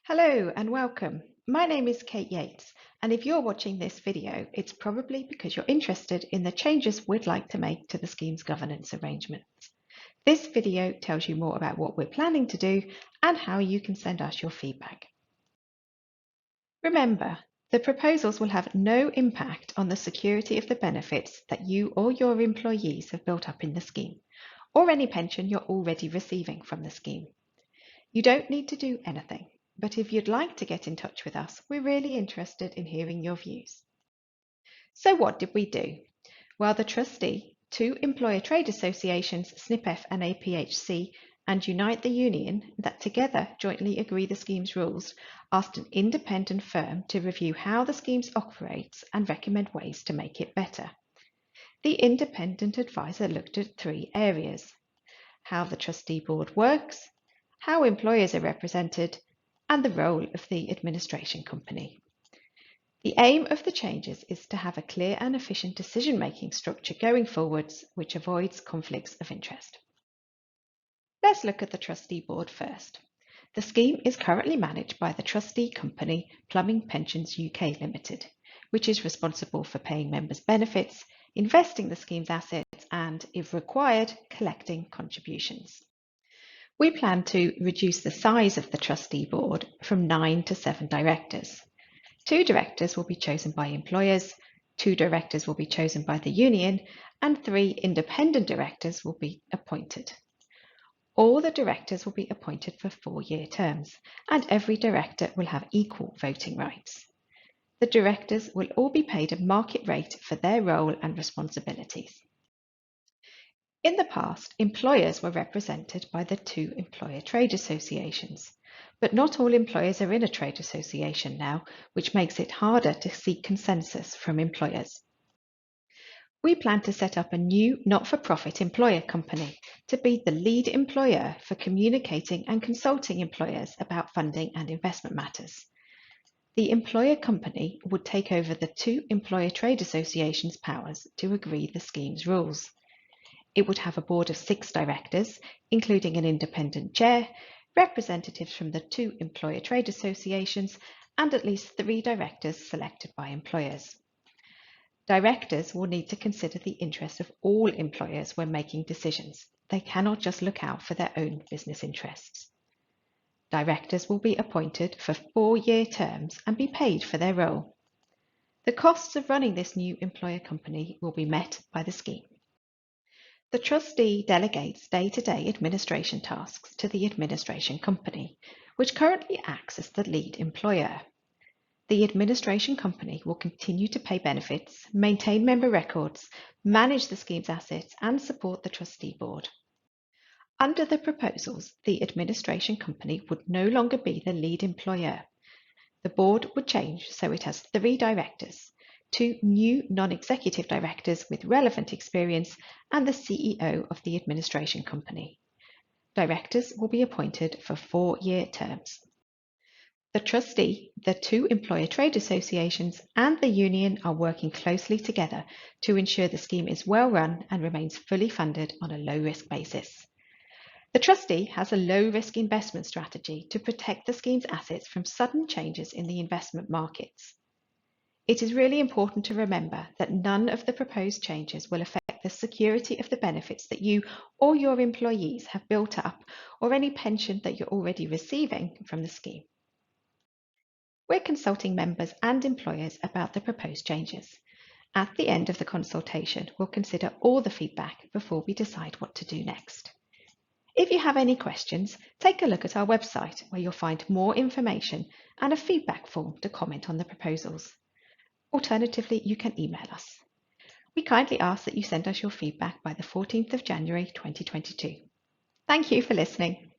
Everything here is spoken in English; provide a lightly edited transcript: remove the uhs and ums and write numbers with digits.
Hello and welcome. My name is Kate Yates, and if you're watching this video, it's probably because you're interested in the changes we'd like to make to the scheme's governance arrangements. This video tells you more about what we're planning to do and how you can send us your feedback. Remember, the proposals will have no impact on the security of the benefits that you or your employees have built up in the scheme, or any pension you're already receiving from the scheme. You don't need to do anything. But if you'd like to get in touch with us, we're really interested in hearing your views. So what did we do? Well, the trustee, two employer trade associations, SNPF and APHC, and Unite the Union, that together jointly agree the scheme's rules, asked an independent firm to review how the scheme operates and recommend ways to make it better. The independent advisor looked at three areas: how the trustee board works, how employers are represented, and the role of the administration company. The aim of the changes is to have a clear and efficient decision-making structure going forwards, which avoids conflicts of interest. Let's look at the trustee board first. The scheme is currently managed by the trustee company Plumbing Pensions UK Limited, which is responsible for paying members' benefits, investing the scheme's assets, and, if required, collecting contributions. We plan to reduce the size of the trustee board from 9 to 7 directors. 2 directors will be chosen by employers, 2 directors will be chosen by the union, and 3 independent directors will be appointed. All the directors will be appointed for 4-year terms, and every director will have equal voting rights. The directors will all be paid a market rate for their role and responsibilities. In the past, employers were represented by the 2 employer trade associations, but not all employers are in a trade association now, which makes it harder to seek consensus from employers. We plan to set up a new not-for-profit employer company to be the lead employer for communicating and consulting employers about funding and investment matters. The employer company would take over the 2 employer trade associations' powers to agree the scheme's rules. It would have a board of 6 directors, including an independent chair, representatives from the 2 employer trade associations, and at least 3 directors selected by employers. Directors will need to consider the interests of all employers when making decisions. They cannot just look out for their own business interests. Directors will be appointed for 4-year terms and be paid for their role. The costs of running this new employer company will be met by the scheme. The trustee delegates day-to-day administration tasks to the administration company, which currently acts as the lead employer. The administration company will continue to pay benefits, maintain member records, manage the scheme's assets, and support the trustee board. Under the proposals, the administration company would no longer be the lead employer. The board would change so it has 3 directors, 2 new non-executive directors with relevant experience, and the CEO of the administration company. Directors will be appointed for 4-year terms. The trustee, the 2 employer trade associations, and the union are working closely together to ensure the scheme is well run and remains fully funded on a low-risk basis. The trustee has a low-risk investment strategy to protect the scheme's assets from sudden changes in the investment markets. It is really important to remember that none of the proposed changes will affect the security of the benefits that you or your employees have built up, or any pension that you're already receiving from the scheme. We're consulting members and employers about the proposed changes. At the end of the consultation, we'll consider all the feedback before we decide what to do next. If you have any questions, take a look at our website where you'll find more information and a feedback form to comment on the proposals. Alternatively, you can email us. We kindly ask that you send us your feedback by the 14th of January 2022. Thank you for listening.